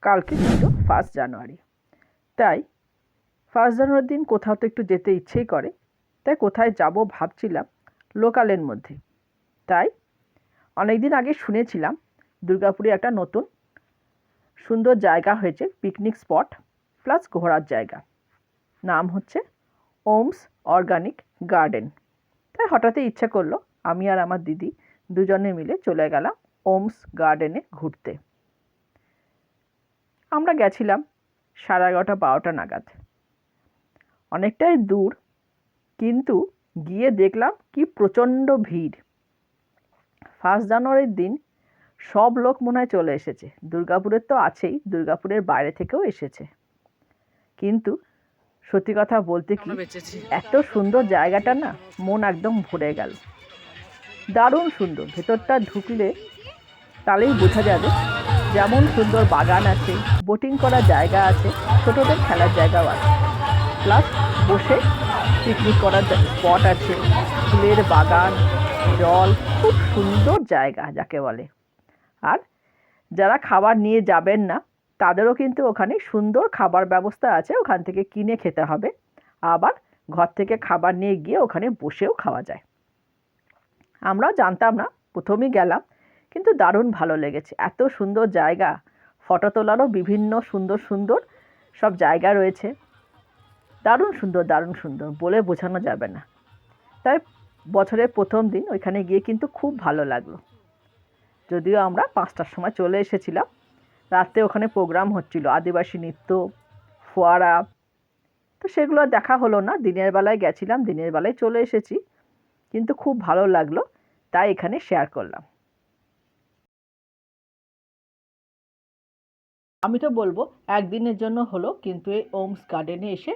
কালকে ছিল 1 জানুয়ারি। তাই 1 জানুয়ারির দিন কোথাও তো একটু যেতে ইচ্ছেই করে। তাই কোথায় যাব ভাবছিলাম লোকালের মধ্যে। তাই অনেক দিন আগে শুনেছিলাম দুর্গাপুরে একটা নতুন সুন্দর জায়গা হয়েছে, পিকনিক স্পট প্লাস ঘোরার জায়গা। নাম হচ্ছে ওমস অর্গানিক গার্ডেন। তাই হঠাৎই ইচ্ছা করলো, আমি আর আমার দিদি দুজনে মিলে চলে গেলাম ওমস গার্ডেনে ঘুরতে। আমরা গেছিলাম 11:30-12টা নাগাদ। অনেকটাই দূর, কিন্তু গিয়ে দেখলাম কি প্রচণ্ড ভিড়। 1 জানুয়ারির দিন সব লোক মনে হয় চলে এসেছে। দুর্গাপুরের তো আছেই, দুর্গাপুরের বাইরে থেকেও এসেছে। কিন্তু সত্যি কথা বলতে কি, এত সুন্দর জায়গাটা না, মন একদম ভরে গেল। দারুণ সুন্দর, ভেতরটা ঢুকলে তাহলেই বোঝা যাবে যেমন সুন্দর বাগান আছে, বোটিং করার জায়গা আছে, ছোটদের খেলার জায়গাও আছে, প্লাস বসে পিকনিক করার স্পট আছে, ফুলের বাগান, জল, খুব সুন্দর জায়গা যাকে বলে। আর যারা খাবার নিয়ে যাবেন না তাদেরও কিন্তু ওখানে সুন্দর খাবার ব্যবস্থা আছে, ওখান থেকে কিনে খেতে হবে। আবার ঘর থেকে খাবার নিয়ে গিয়ে ওখানে বসেও খাওয়া যায়। আমরাও জানতাম না, প্রথমেই গেলাম, কিন্তু দারুণ ভালো লেগেছে। এত সুন্দর জায়গা, ফটো তোলারও বিভিন্ন সুন্দর সুন্দর সব জায়গা রয়েছে। দারুণ সুন্দর, দারুণ সুন্দর, বলে বোঝানো যাবে না। তাই বছরের প্রথম দিন ওইখানে গিয়ে কিন্তু খুব ভালো লাগলো। যদিও আমরা 5টার সময় চলে এসেছিলাম। রাতে ওখানে প্রোগ্রাম হচ্ছিল, আদিবাসী নৃত্য, ফোয়ারা, তো সেগুলো দেখা হলো না। দিনের বেলায় গেছিলাম, দিনের বেলায় চলে এসেছি, কিন্তু খুব ভালো লাগলো, তাই এখানে শেয়ার করলাম। আমি তো বলবো একদিনের জন্য হলো, কিন্তু এই ওমস গার্ডেনে এসে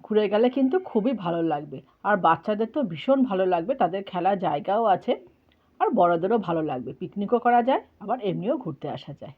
ঘুরে গেলে কিন্তু খুবই ভালো লাগবে। আর বাচ্চাদের তো ভীষণ ভালো লাগবে, তাদের খেলার জায়গাও আছে। আর বড়দেরও ভালো লাগবে, পিকনিকও করা যায়, আবার এমনিও ঘুরতে আসা যায়।